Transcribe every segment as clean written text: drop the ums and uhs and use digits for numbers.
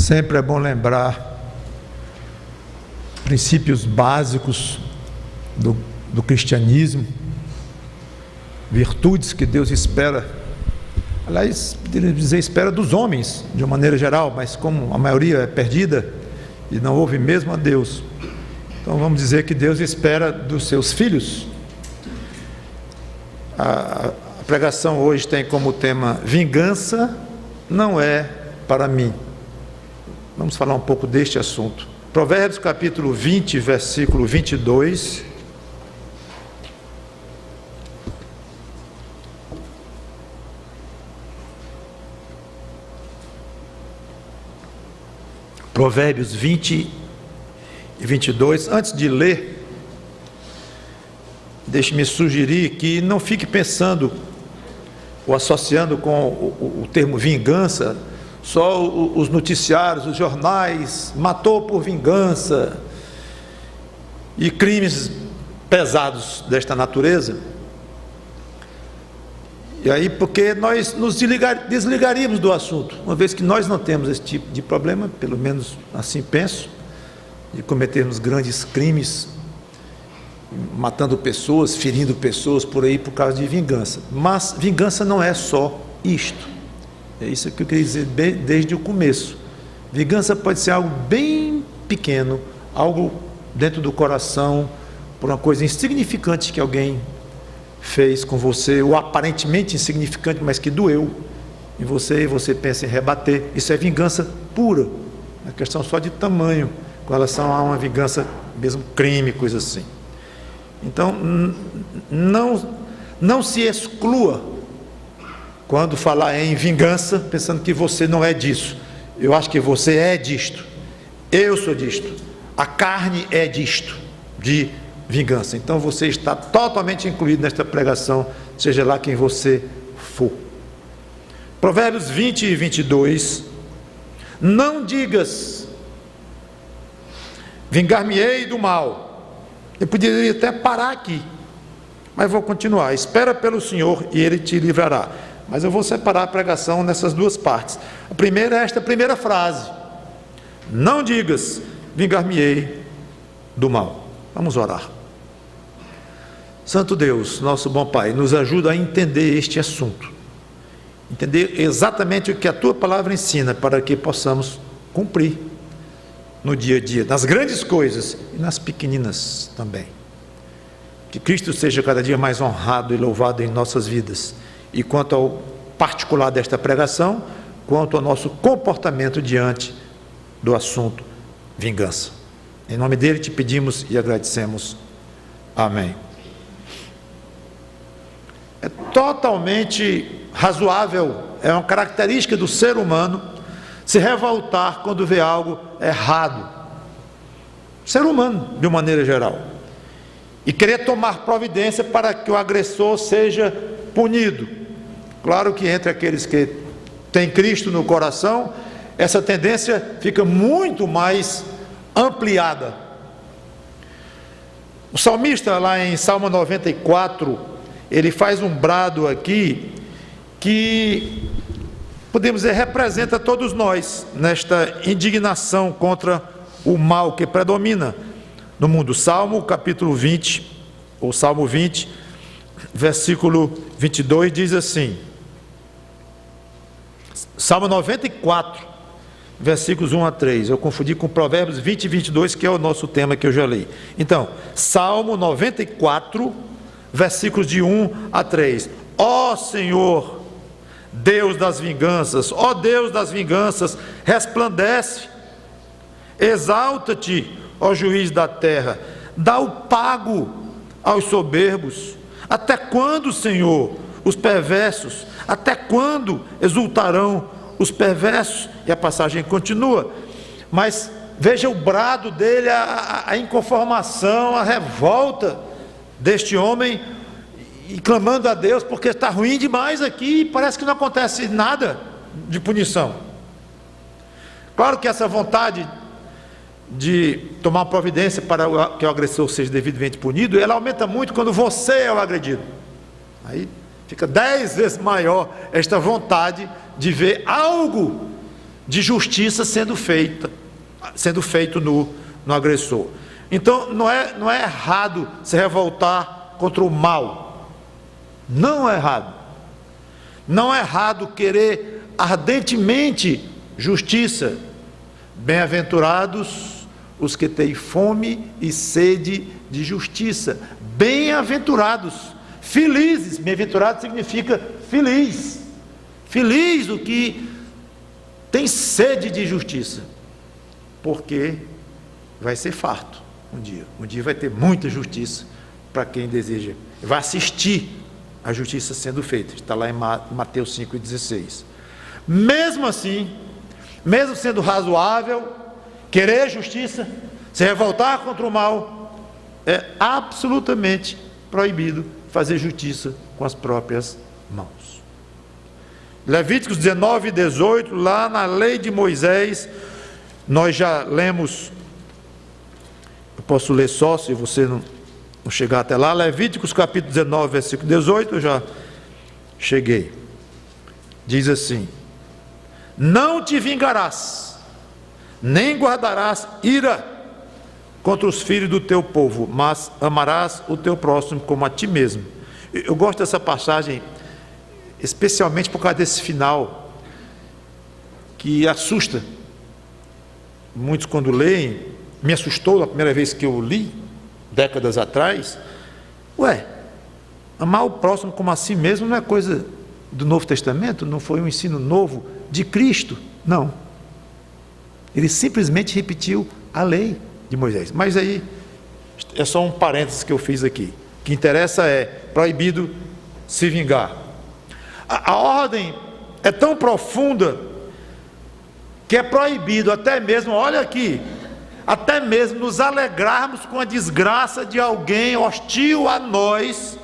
Sempre é bom lembrar princípios básicos do cristianismo, virtudes que Deus espera, aliás, dizer espera dos homens, de uma maneira geral, mas como a maioria é perdida e não ouve mesmo a Deus, então vamos dizer que Deus espera dos seus filhos. A pregação hoje tem como tema: vingança não é para mim. Vamos falar um pouco deste assunto. Provérbios capítulo 20, versículo 22. Provérbios 20 e 22. Antes de ler, deixe-me sugerir que não fique pensando ou associando com o termo vingança só os noticiários, os jornais, matou por vingança e crimes pesados desta natureza. E aí, porque nós nos desligaríamos do assunto, uma vez que nós não temos esse tipo de problema, pelo menos assim penso, de cometermos grandes crimes, matando pessoas, ferindo pessoas por aí por causa de vingança. Mas vingança não é só isto. É isso que eu queria dizer desde o começo. Vingança pode ser algo bem pequeno, algo dentro do coração, por uma coisa insignificante que alguém fez com você, ou aparentemente insignificante, mas que doeu em você, e você pensa em rebater. Isso é vingança pura, é questão só de tamanho, com relação a uma vingança, mesmo crime, coisa assim. Então, não se exclua quando falar em vingança, pensando que você não é disso. Eu acho que você é disto, eu sou disto, a carne é disto, de vingança. Então você está totalmente incluído nesta pregação, seja lá quem você for. Provérbios 20 e 22. Não digas: vingar-me-ei do mal. Eu poderia até parar aqui, mas vou continuar. Espera pelo Senhor e Ele te livrará. Mas eu vou separar a pregação nessas duas partes. A primeira é esta primeira frase: não digas: vingar-me-ei do mal. Vamos orar. Santo Deus, nosso bom Pai, nos ajuda a entender este assunto, entender exatamente o que a Tua palavra ensina, para que possamos cumprir no dia a dia, nas grandes coisas e nas pequeninas também. Que Cristo seja cada dia mais honrado e louvado em nossas vidas. E quanto ao particular desta pregação, quanto ao nosso comportamento diante do assunto vingança. Em nome dele te pedimos e agradecemos. Amém. É totalmente razoável, é uma característica do ser humano se revoltar quando vê algo errado. Ser humano, de uma maneira geral. E querer tomar providência para que o agressor seja punido. Claro que entre aqueles que têm Cristo no coração, essa tendência fica muito mais ampliada. O salmista, lá em Salmo 94, ele faz um brado aqui, que, podemos dizer, representa todos nós, nesta indignação contra o mal que predomina no mundo. Salmo capítulo 20, ou Salmo 20, versículo 22, diz assim... Salmo 94, versículos 1 a 3, eu confundi com Provérbios 20 e 22, que é o nosso tema que eu já li. Então, Salmo 94, versículos de 1 a 3. Ó Senhor, Deus das vinganças, ó Deus das vinganças, resplandece, exalta-te, ó juiz da terra, dá o pago aos soberbos. Até quando, Senhor, os perversos? Até quando exultarão os perversos? E a passagem continua, mas veja o brado dele, a inconformação, a revolta deste homem, e clamando a Deus, porque está ruim demais aqui, e parece que não acontece nada de punição. Claro que essa vontade de tomar providência para que o agressor seja devidamente punido, ela aumenta muito quando você é o agredido. Aí fica 10 vezes maior esta vontade de ver algo de justiça sendo feito no agressor. Então não é errado se revoltar contra o mal, não é errado. Não é errado querer ardentemente justiça. Bem-aventurados os que têm fome e sede de justiça. Bem-aventurados, felizes. Bem-aventurado significa feliz. Feliz o que tem sede de justiça, porque vai ser farto um dia. Um dia vai ter muita justiça para quem deseja. Vai assistir a justiça sendo feita. Está lá em Mateus 5,16. Mesmo assim, mesmo sendo razoável querer justiça, se revoltar contra o mal, é absolutamente proibido fazer justiça com as próprias mãos. Levíticos 19 e 18, lá na lei de Moisés, nós já lemos, eu posso ler só se você não chegar até lá. Levíticos capítulo 19, versículo 18, eu já cheguei. Diz assim: não te vingarás, nem guardarás ira contra os filhos do teu povo, mas amarás o teu próximo como a ti mesmo. Eu gosto dessa passagem, especialmente por causa desse final, que assusta muitos quando leem. Me assustou na primeira vez que eu li, décadas atrás. Amar o próximo como a si mesmo não é coisa do Novo Testamento? Não foi um ensino novo de Cristo? Não. Ele simplesmente repetiu a lei de Moisés. Mas aí é só um parênteses que eu fiz aqui. O que interessa é proibido se vingar. A ordem é tão profunda que é proibido até mesmo, olha aqui, até mesmo nos alegrarmos com a desgraça de alguém hostil a nós,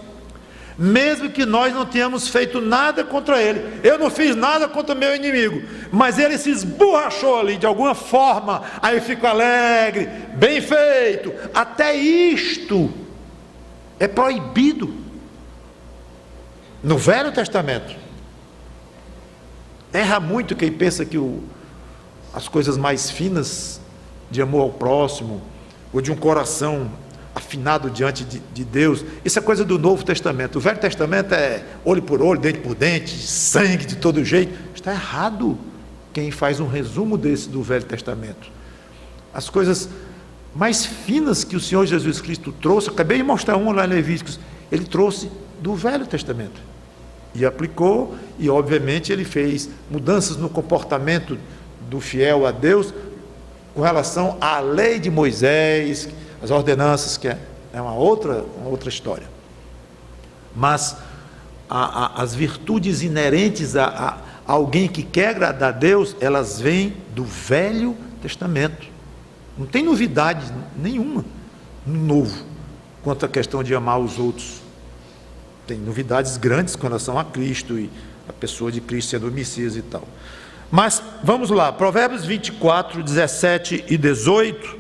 mesmo que nós não tenhamos feito nada contra ele. Eu não fiz nada contra meu inimigo, mas ele se esborrachou ali de alguma forma, aí eu fico alegre, bem feito. Até isto é proibido no Velho Testamento. Erra muito quem pensa que as coisas mais finas de amor ao próximo, ou de um coração afinado diante de Deus, isso é coisa do Novo Testamento. O Velho Testamento é olho por olho, dente por dente, sangue de todo jeito. Está errado quem faz um resumo desse do Velho Testamento. As coisas mais finas que o Senhor Jesus Cristo trouxe, acabei de mostrar uma lá em Levíticos, ele trouxe do Velho Testamento e aplicou, e obviamente ele fez mudanças no comportamento do fiel a Deus com relação à lei de Moisés, as ordenanças, que é uma outra história. Mas as virtudes inerentes a alguém que quer agradar a Deus, elas vêm do Velho Testamento. Não tem novidade nenhuma no Novo quanto à questão de amar os outros. Tem novidades grandes com relação a Cristo e a pessoa de Cristo sendo o Messias e tal. Mas vamos lá, Provérbios 24, 17 e 18.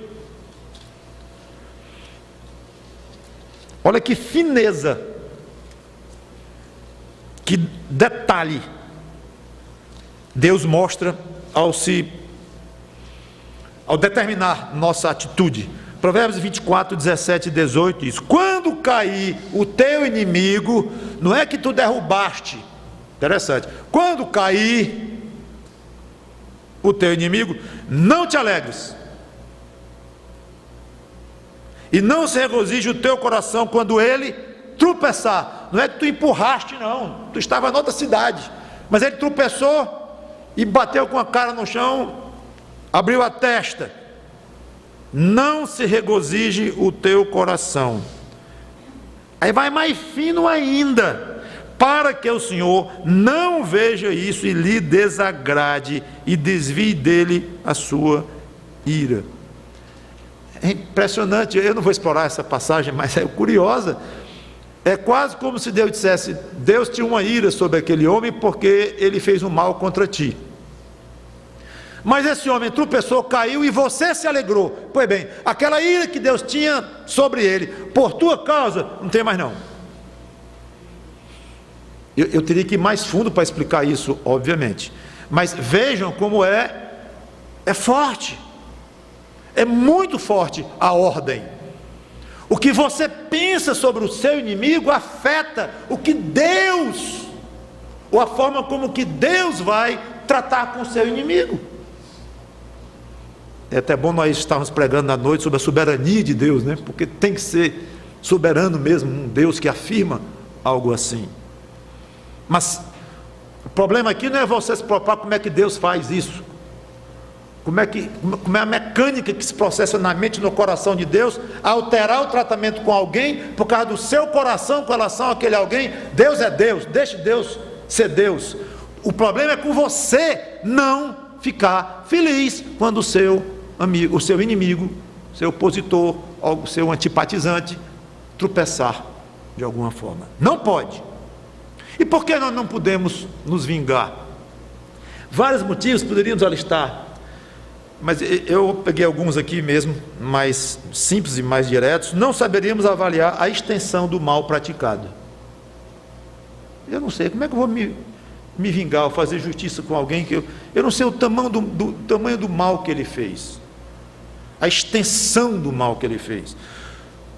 Olha que fineza, que detalhe Deus mostra ao determinar nossa atitude. Provérbios 24, 17 e 18 diz: quando cair o teu inimigo, não é que tu derrubaste, interessante, quando cair o teu inimigo, não te alegres, e não se regozije o teu coração quando ele tropeçar. Não é que tu empurraste, não, tu estava em outra cidade, mas ele tropeçou e bateu com a cara no chão, abriu a testa. Não se regozije o teu coração. Aí vai mais fino ainda, para que o Senhor não veja isso e lhe desagrade e desvie dele a sua ira. É impressionante, eu não vou explorar essa passagem, mas é curiosa. É quase como se Deus dissesse: Deus tinha uma ira sobre aquele homem porque ele fez um mal contra ti. Mas esse homem tropeçou, caiu e você se alegrou. Pois bem, aquela ira que Deus tinha sobre ele, por tua causa, não tem mais não. Eu teria que ir mais fundo para explicar isso, obviamente. Mas vejam como é É forte, é muito forte a ordem. O que você pensa sobre o seu inimigo afeta o que Deus, ou a forma como que Deus vai tratar com o seu inimigo. É até bom nós estarmos pregando na noite sobre a soberania de Deus, né? Porque tem que ser soberano mesmo, um Deus que afirma algo assim. Mas o problema aqui não é você se preocupar como é que Deus faz isso, como é a mecânica que se processa na mente e no coração de Deus, alterar o tratamento com alguém, por causa do seu coração com relação àquele alguém. Deus é Deus, deixe Deus ser Deus. O problema é com você não ficar feliz quando o seu amigo, o seu inimigo, o seu opositor, o seu antipatizante tropeçar de alguma forma. Não pode. E por que nós não podemos nos vingar? Vários motivos poderíamos alistar, mas eu peguei alguns aqui mesmo, mais simples e mais diretos. Não saberíamos avaliar a extensão do mal praticado. Eu não sei, como é que eu vou me vingar ou fazer justiça com alguém que eu não sei o tamanho do mal que ele fez, a extensão do mal que ele fez.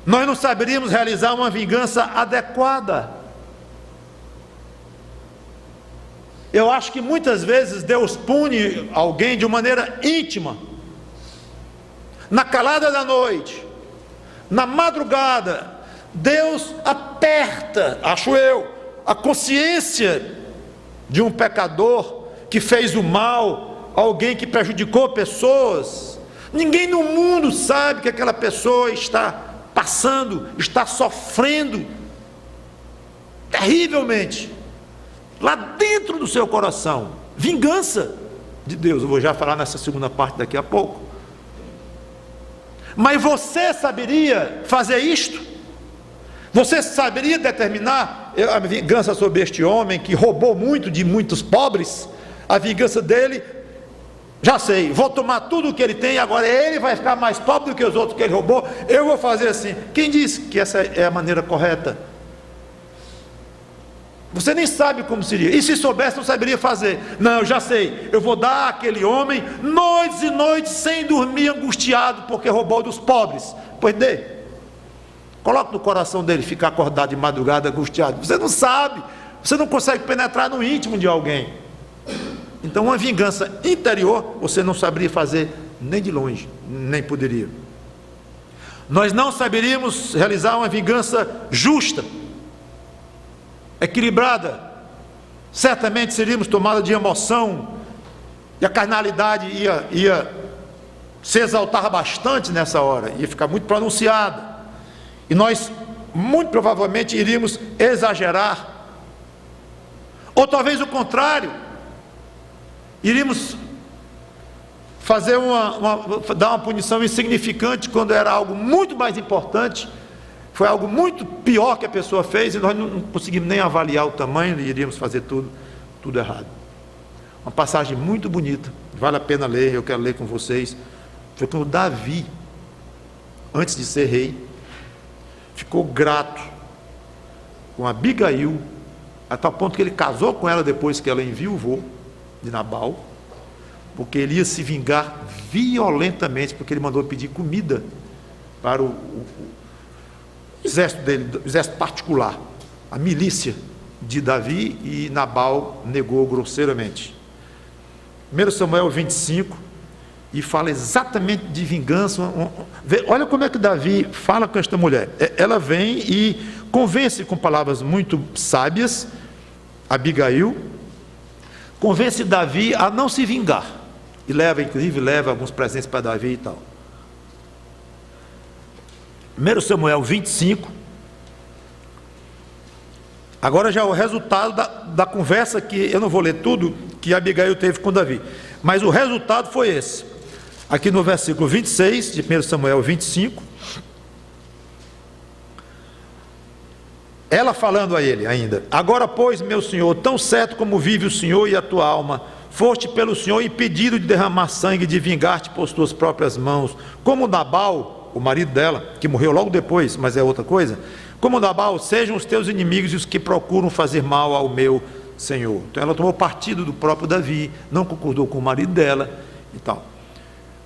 Nós não saberíamos realizar uma vingança adequada. Eu acho que muitas vezes Deus pune alguém de maneira íntima, na calada da noite, na madrugada. Deus aperta, acho eu, a consciência de um pecador que fez o mal, alguém que prejudicou pessoas. Ninguém no mundo sabe que aquela pessoa está passando, está sofrendo terrivelmente lá dentro do seu coração. Vingança de Deus. Eu vou já falar nessa segunda parte daqui a pouco. Mas você saberia fazer isto? Você saberia determinar a vingança sobre este homem que roubou muito de muitos pobres? A vingança dele, já sei, vou tomar tudo o que ele tem, agora ele vai ficar mais pobre do que os outros que ele roubou, eu vou fazer assim. Quem disse que essa é a maneira correta? Você nem sabe como seria, e se soubesse não saberia fazer. Não, eu já sei, eu vou dar àquele homem noites e noites sem dormir, angustiado porque roubou dos pobres. Pois dê, coloque no coração dele ficar acordado de madrugada angustiado. Você não sabe, você não consegue penetrar no íntimo de alguém. Então uma vingança interior você não saberia fazer nem de longe, nem poderia. Nós não saberíamos realizar uma vingança justa, equilibrada. Certamente seríamos tomados de emoção, e a carnalidade ia se exaltar bastante nessa hora, ia ficar muito pronunciada, e nós muito provavelmente iríamos exagerar, ou talvez o contrário, iríamos fazer dar uma punição insignificante quando era algo muito mais importante. Foi algo muito pior que a pessoa fez e nós não conseguimos nem avaliar o tamanho e iríamos fazer tudo errado. Uma passagem muito bonita, vale a pena ler, eu quero ler com vocês. Foi quando Davi, antes de ser rei, ficou grato com Abigail, a tal ponto que ele casou com ela depois que ela enviuvou de Nabal, porque ele ia se vingar violentamente, porque ele mandou pedir comida para o exército dele, o exército particular, a milícia de Davi, e Nabal negou grosseiramente. 1 Samuel 25, e fala exatamente de vingança. Olha como é que Davi fala com esta mulher. Ela vem e convence com palavras muito sábias, Abigail, convence Davi a não se vingar, e inclusive leva alguns presentes para Davi e tal. 1 Samuel 25, agora já é o resultado da conversa, que eu não vou ler tudo, que Abigail teve com Davi, mas o resultado foi esse, aqui no versículo 26, de 1 Samuel 25, ela falando a ele ainda: agora pois, meu senhor, tão certo como vive o senhor e a tua alma, foste pelo senhor impedido de derramar sangue, de vingar-te por tuas próprias mãos, como Nabal, o marido dela, que morreu logo depois, mas é outra coisa, como Nabal, sejam os teus inimigos e os que procuram fazer mal ao meu senhor. Então ela tomou partido do próprio Davi, não concordou com o marido dela e tal.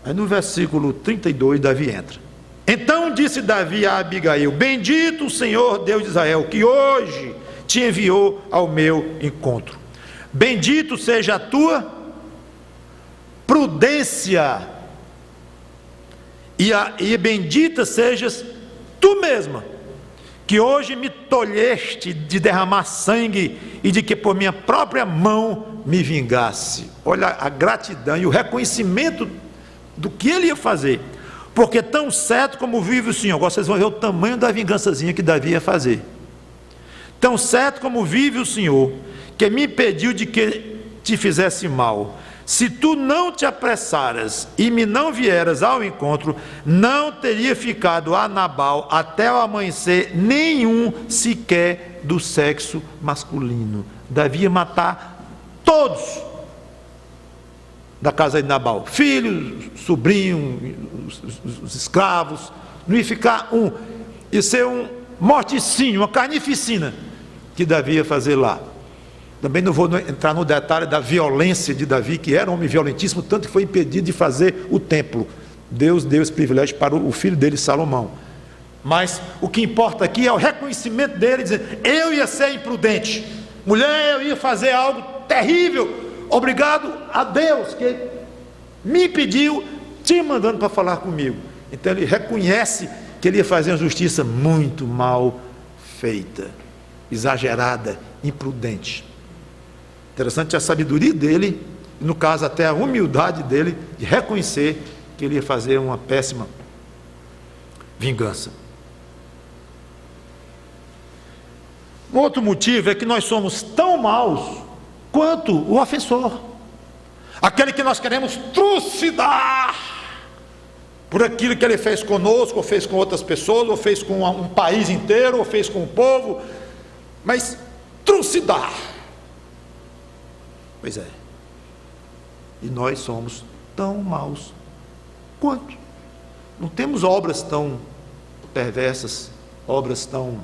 Aí no versículo 32, Davi entra. Então disse Davi a Abigail: bendito o Senhor Deus de Israel, que hoje te enviou ao meu encontro. Bendito seja a tua prudência, e bendita sejas tu mesma, que hoje me tolheste de derramar sangue e de que por minha própria mão me vingasse. Olha a gratidão e o reconhecimento do que ele ia fazer. Porque tão certo como vive o Senhor, agora vocês vão ver o tamanho da vingançazinha que Davi ia fazer. Tão certo como vive o Senhor, que me impediu de que te fizesse mal, se tu não te apressaras e me não vieras ao encontro, não teria ficado a Nabal até o amanhecer nenhum sequer do sexo masculino. Davi ia matar todos da casa de Nabal, filhos, sobrinhos, os escravos, não ia ficar um, ia ser um morticínio, uma carnificina que Davi ia fazer lá. Também não vou entrar no detalhe da violência de Davi, que era um homem violentíssimo, tanto que foi impedido de fazer o templo. Deus deu esse privilégio para o filho dele, Salomão. Mas o que importa aqui é o reconhecimento dele, dizendo: eu ia ser imprudente, mulher, eu ia fazer algo terrível, obrigado a Deus que me impediu, te mandando para falar comigo. Então ele reconhece que ele ia fazer uma justiça muito mal feita, exagerada, imprudente. Interessante a sabedoria dele, no caso até a humildade dele, de reconhecer que ele ia fazer uma péssima vingança. Um outro motivo é que nós somos tão maus quanto o ofensor, aquele que nós queremos trucidar por aquilo que ele fez conosco, ou fez com outras pessoas, ou fez com um país inteiro, ou fez com o povo, mas trucidar. Pois é, e nós somos tão maus quanto. Não temos obras tão perversas, obras tão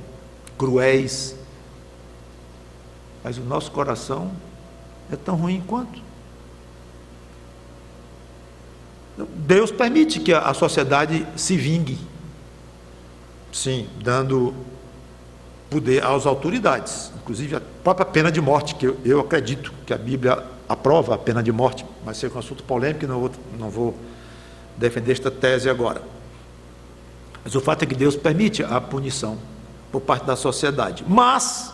cruéis, mas o nosso coração é tão ruim quanto. Deus permite que a sociedade se vingue, sim, dando poder às autoridades, inclusive a própria pena de morte, que eu acredito que a Bíblia aprova a pena de morte, mas isso é um assunto polêmico e não vou defender esta tese agora. Mas o fato é que Deus permite a punição por parte da sociedade. Mas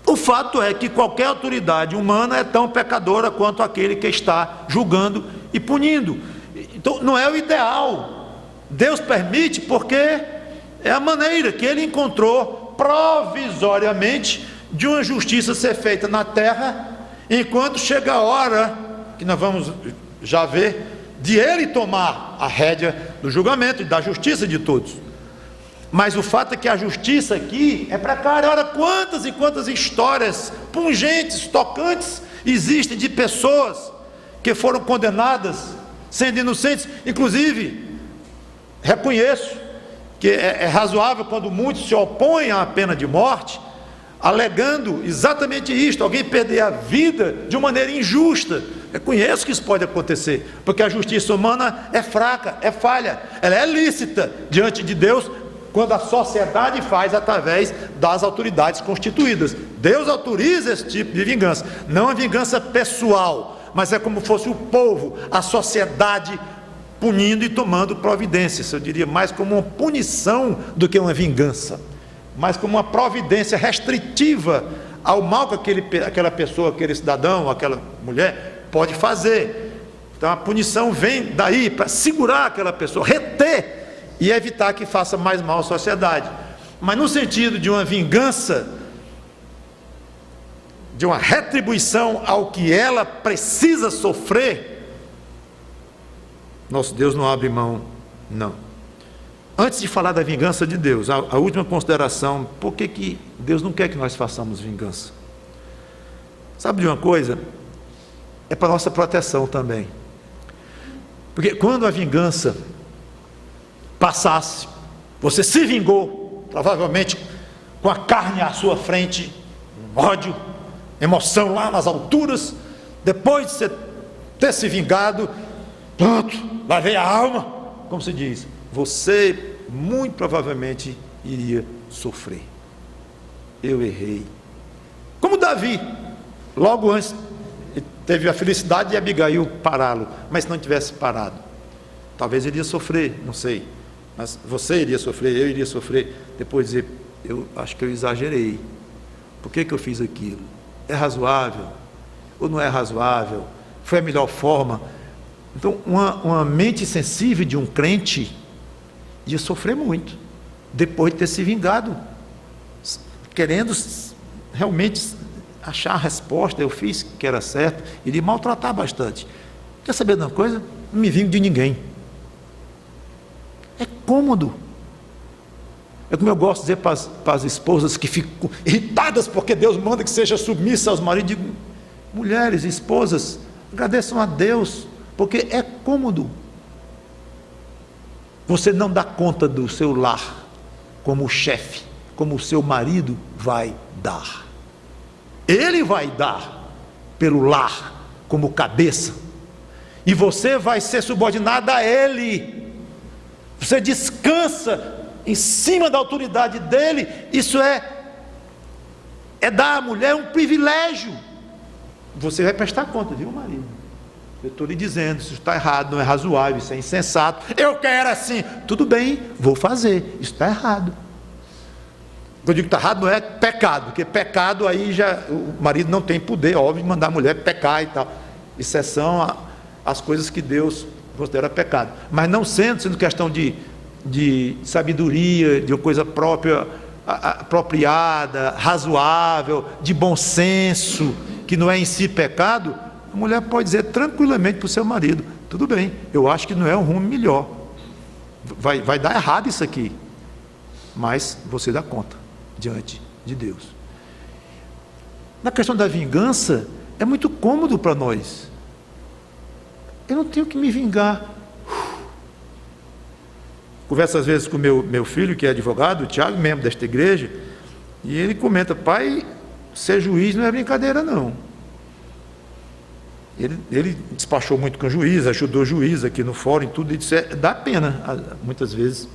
o fato é que qualquer autoridade humana é tão pecadora quanto aquele que está julgando e punindo. Então não é o ideal. Deus permite porque é a maneira que ele encontrou provisoriamente de uma justiça ser feita na terra, enquanto chega a hora, que nós vamos já ver, de ele tomar a rédea do julgamento e da justiça de todos. Mas o fato é que a justiça aqui é precária. Olha quantas e quantas histórias pungentes, tocantes existem de pessoas que foram condenadas sendo inocentes. Inclusive, reconheço que é razoável quando muitos se opõem à pena de morte, alegando exatamente isto: alguém perder a vida de uma maneira injusta. Reconheço que isso pode acontecer, porque a justiça humana é fraca, é falha, ela é lícita diante de Deus, quando a sociedade faz através das autoridades constituídas. Deus autoriza esse tipo de vingança, não a vingança pessoal, mas é como fosse o povo, a sociedade, punindo e tomando providências. Eu diria mais como uma punição do que uma vingança, mas como uma providência restritiva ao mal que aquela pessoa, aquele cidadão, aquela mulher pode fazer. Então a punição vem daí para segurar aquela pessoa, reter e evitar que faça mais mal à sociedade. Mas no sentido de uma vingança, de uma retribuição ao que ela precisa sofrer, nosso Deus não abre mão, não. Antes de falar da vingança de Deus, a última consideração: por que Deus não quer que nós façamos vingança? Sabe de uma coisa? É para nossa proteção também. Porque quando a vingança passasse, você se vingou, provavelmente com a carne à sua frente, ódio, emoção lá nas alturas, depois de você ter se vingado, Pronto, lavei a alma, como se diz, você muito provavelmente iria sofrer. Eu errei. Como Davi, logo antes, teve a felicidade de Abigail pará-lo, mas se não tivesse parado, talvez ele iria sofrer, não sei, mas você iria sofrer, eu iria sofrer, depois dizer, eu acho que eu exagerei, por que eu fiz aquilo? É razoável? Ou não é razoável? Foi a melhor forma? Então, uma mente sensível de um crente ia sofrer muito, depois de ter se vingado, querendo realmente achar a resposta, eu fiz que era certo, iria maltratar bastante. Quer saber de uma coisa? Não me vingo de ninguém. É cômodo. É como eu gosto de dizer para as esposas que ficam irritadas porque Deus manda que seja submissa aos maridos, digo, mulheres, esposas, agradeçam a Deus, porque é cômodo. Você não dá conta do seu lar como chefe, como o seu marido vai dar. Ele vai dar pelo lar como cabeça, e você vai ser subordinada a ele. Você descansa em cima da autoridade dele. Isso é dar à mulher um privilégio. Você vai prestar conta, viu, marido? Eu estou lhe dizendo, isso está errado, não é razoável, isso é insensato. Eu quero assim. Tudo bem, vou fazer. Isso está errado. Quando eu digo que está errado, não é pecado, porque pecado aí já o marido não tem poder, óbvio, de mandar a mulher pecar e tal. Exceção às coisas que Deus considera pecado. Mas não sendo questão de sabedoria, de uma coisa própria, apropriada, razoável, de bom senso, que não é em si pecado, a mulher pode dizer tranquilamente para o seu marido, tudo bem, eu acho que não é um rumo melhor, vai dar errado isso aqui, mas você dá conta diante de Deus. Na questão da vingança, é muito cômodo para nós. Eu não tenho que me vingar. Converso às vezes com meu filho, que é advogado, o Tiago, membro desta igreja, e ele comenta, pai, ser juiz não é brincadeira não. Ele despachou muito com o juiz, ajudou o juiz aqui no fórum e tudo, e disse, dá pena, muitas vezes.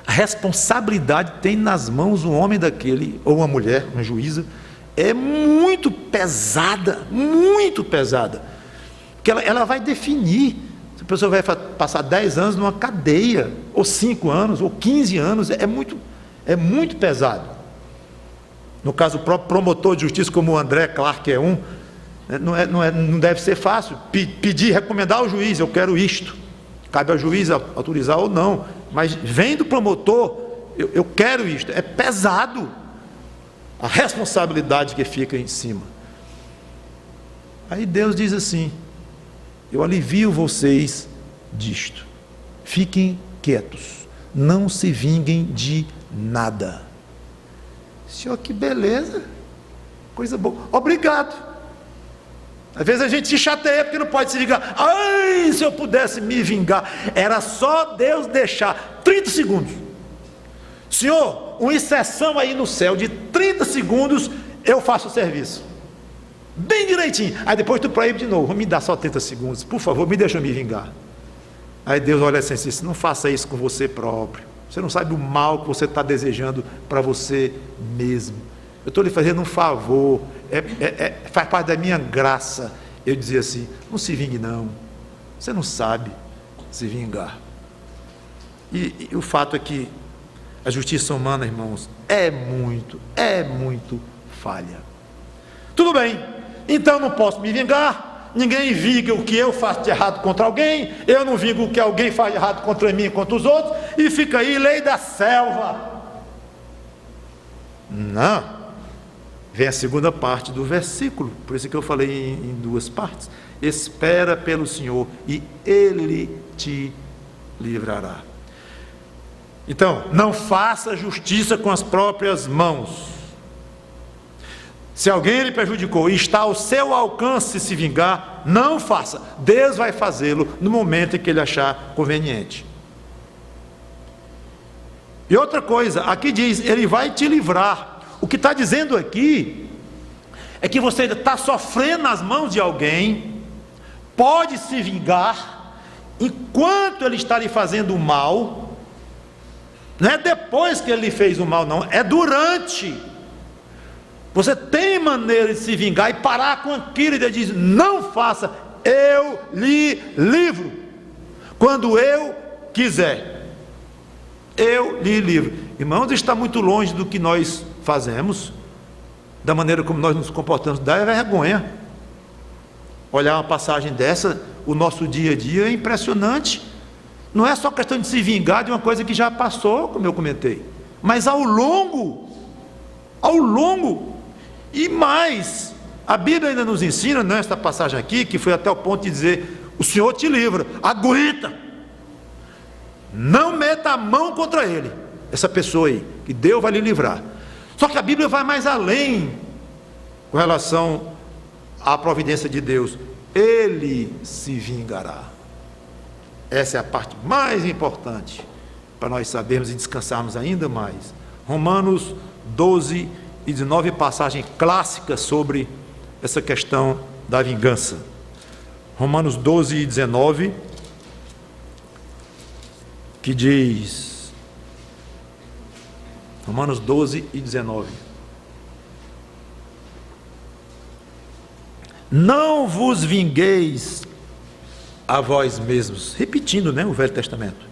A responsabilidade tem nas mãos um homem daquele, ou uma mulher, uma juíza, é muito pesada, porque ela vai definir, se a pessoa vai passar 10 anos numa cadeia, ou 5 anos, ou 15 anos, é muito pesado. No caso, o próprio promotor de justiça, como o André Clark é um, não deve ser fácil, pedir, recomendar ao juiz, eu quero isto, cabe ao juiz autorizar ou não, mas vem do promotor, eu quero isto, é pesado, a responsabilidade que fica em cima. Aí Deus diz assim, eu alivio vocês disto, fiquem quietos, não se vinguem de nada. Senhor, que beleza, coisa boa, obrigado. Às vezes a gente se chateia porque não pode se vingar. Ai, se eu pudesse me vingar. Era só Deus deixar 30 segundos. Senhor, uma exceção aí no céu de 30 segundos, eu faço o serviço. Bem direitinho. Aí depois tu proíbe de novo. Me dá só 30 segundos. Por favor, me deixa me vingar. Aí Deus olha assim e diz, não faça isso com você próprio. Você não sabe o mal que você está desejando para você mesmo. Eu estou lhe fazendo um favor. Faz parte da minha graça. Eu dizia assim, não se vingue não, você não sabe se vingar. E o fato é que a justiça humana, irmãos, é muito falha. Tudo bem, então não posso me vingar, ninguém vinga o que eu faço de errado contra alguém, eu não vingo o que alguém faz de errado contra mim e contra os outros, e fica aí lei da selva. Não. Vem a segunda parte do versículo, por isso que eu falei em duas partes. Espera pelo Senhor e Ele te livrará. Então, não faça justiça com as próprias mãos. Se alguém lhe prejudicou e está ao seu alcance se vingar, não faça. Deus vai fazê-lo no momento em que Ele achar conveniente. E outra coisa, aqui diz, Ele vai te livrar. O que está dizendo aqui é que você está sofrendo nas mãos de alguém, pode se vingar, enquanto ele está lhe fazendo o mal, não é depois que ele lhe fez o mal, não, é durante. Você tem maneira de se vingar e parar com aquilo, e Deus diz: não faça, eu lhe livro, quando eu quiser, eu lhe livro. Irmãos, está muito longe do que nós fazemos, da maneira como nós nos comportamos. Dá vergonha olhar uma passagem dessa. O nosso dia a dia é impressionante. Não é só questão de se vingar de uma coisa que já passou, como eu comentei, mas ao longo, e mais, a Bíblia ainda nos ensina, nesta passagem aqui, que foi até o ponto de dizer: o Senhor te livra, aguenta, não meta a mão contra ele, essa pessoa aí, que Deus vai lhe livrar. Só que a Bíblia vai mais além com relação à providência de Deus. Ele se vingará. Essa é a parte mais importante para nós sabermos e descansarmos ainda mais. Romanos 12 e 19, passagem clássica sobre essa questão da vingança. Romanos 12 e 19, que diz, Romanos 12 e 19: não vos vingueis a vós mesmos, repetindo, o Velho Testamento,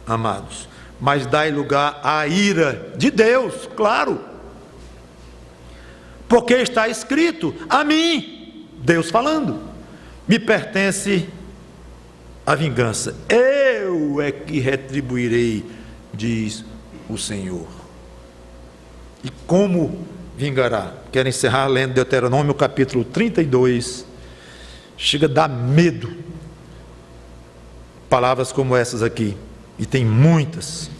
amados, mas dai lugar à ira de Deus, claro, porque está escrito: a mim, Deus falando, me pertence a vingança, eu é que retribuirei, diz o Senhor. E como vingará? Quero encerrar lendo Deuteronômio capítulo 32, chega a dar medo, palavras como essas aqui, e tem muitas.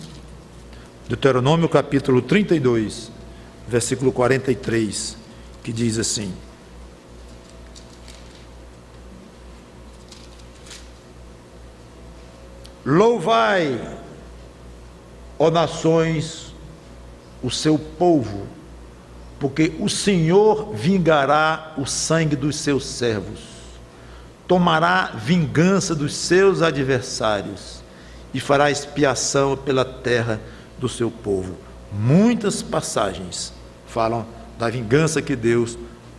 Deuteronômio capítulo 32, versículo 43, que diz assim: louvai, ó nações, o seu povo, porque o Senhor vingará o sangue dos seus servos, tomará vingança dos seus adversários e fará expiação pela terra do seu povo. Muitas passagens falam da vingança que Deus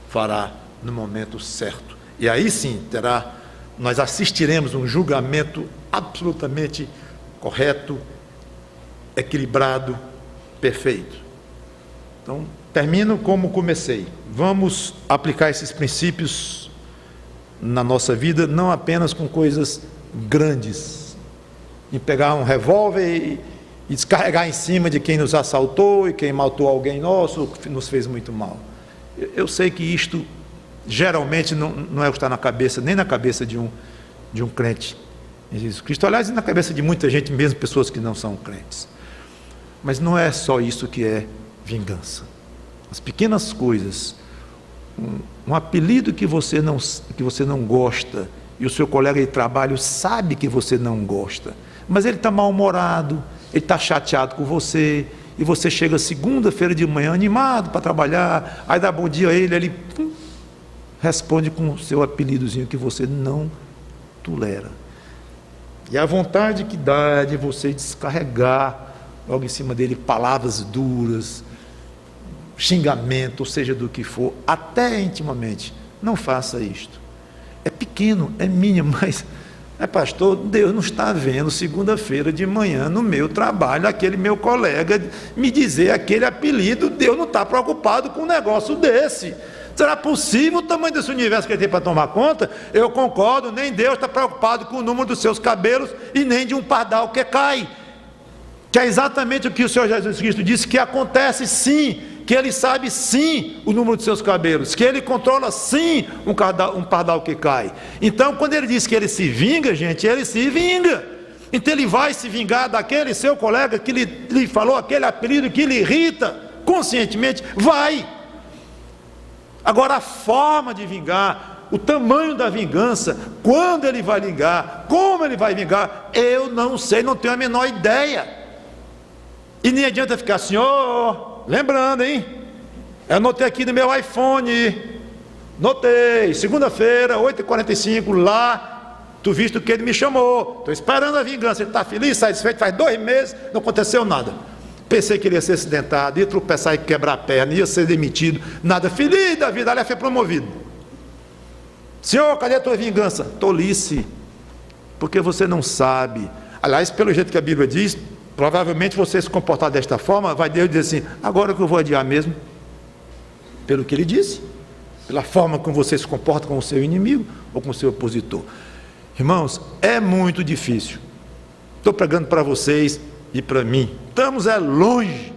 fará no momento certo. E aí sim nós assistiremos um julgamento absolutamente correto, equilibrado, perfeito. Então, termino como comecei. Vamos aplicar esses princípios na nossa vida, não apenas com coisas grandes, em pegar um revólver e descarregar em cima de quem nos assaltou e quem matou alguém nosso, que nos fez muito mal. Eu sei que isto geralmente não é o que está na cabeça, nem na cabeça de um crente em Jesus Cristo, aliás, na cabeça de muita gente, mesmo pessoas que não são crentes. Mas não é só isso que é vingança. As pequenas coisas, um apelido que você não gosta, e o seu colega de trabalho sabe que você não gosta, mas ele está mal-humorado, ele está chateado com você, e você chega segunda-feira de manhã animado para trabalhar, aí dá bom dia a ele responde com o seu apelidozinho que você não tolera. E a vontade que dá é de você descarregar logo em cima dele palavras duras, xingamento, ou seja, do que for, até intimamente. Não faça isto. É pequeno, é mínimo, mas pastor, Deus não está vendo segunda-feira de manhã no meu trabalho, aquele meu colega me dizer aquele apelido. Deus não está preocupado com um negócio desse. Será possível o tamanho desse universo que ele tem para tomar conta? Eu concordo, nem Deus está preocupado com o número dos seus cabelos e nem de um pardal que cai, que é exatamente o que o Senhor Jesus Cristo disse que acontece sim, que Ele sabe sim o número dos seus cabelos, que Ele controla sim um pardal que cai. Então, quando Ele diz que Ele se vinga, gente, Ele se vinga. Então Ele vai se vingar daquele seu colega que lhe falou aquele apelido que lhe irrita, conscientemente, vai. Agora, a forma de vingar, o tamanho da vingança, quando Ele vai vingar, como Ele vai vingar, eu não sei, não tenho a menor ideia. E nem adianta ficar assim, lembrando, hein? Eu anotei aqui no meu iPhone, notei, segunda-feira, 8h45, lá, Tu visto que ele me chamou, estou esperando a vingança. Ele está feliz, satisfeito, faz 2 meses, não aconteceu nada. Pensei que ele ia ser acidentado, ia tropeçar e quebrar a perna, ia ser demitido, nada. Feliz da vida, aliás, foi promovido. Senhor, cadê a tua vingança? Tolice, porque você não sabe. Aliás, pelo jeito que a Bíblia diz, provavelmente você se comportar desta forma, vai Deus dizer assim, agora que eu vou adiar mesmo, pelo que ele disse, pela forma como você se comporta com o seu inimigo ou com o seu opositor. Irmãos, é muito difícil. Estou pregando para vocês e para mim. Estamos longe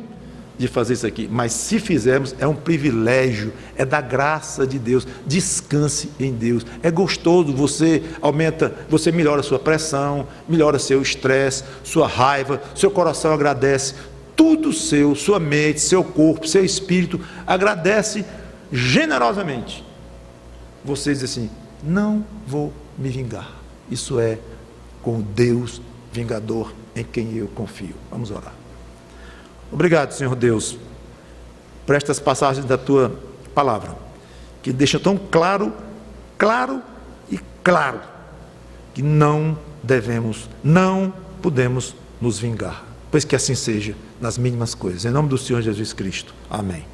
de fazer isso aqui, mas se fizermos, é um privilégio, é da graça de Deus. Descanse em Deus. É gostoso, você aumenta, você melhora a sua pressão, melhora seu estresse, sua raiva, seu coração agradece, tudo seu, sua mente, seu corpo, seu espírito, agradece generosamente. Você diz assim, não vou me vingar. Isso é com Deus vingador em quem eu confio. Vamos orar. Obrigado, Senhor Deus, por estas passagens da Tua palavra, que deixam tão claro, que não devemos, não podemos nos vingar, pois que assim seja nas mínimas coisas. Em nome do Senhor Jesus Cristo. Amém.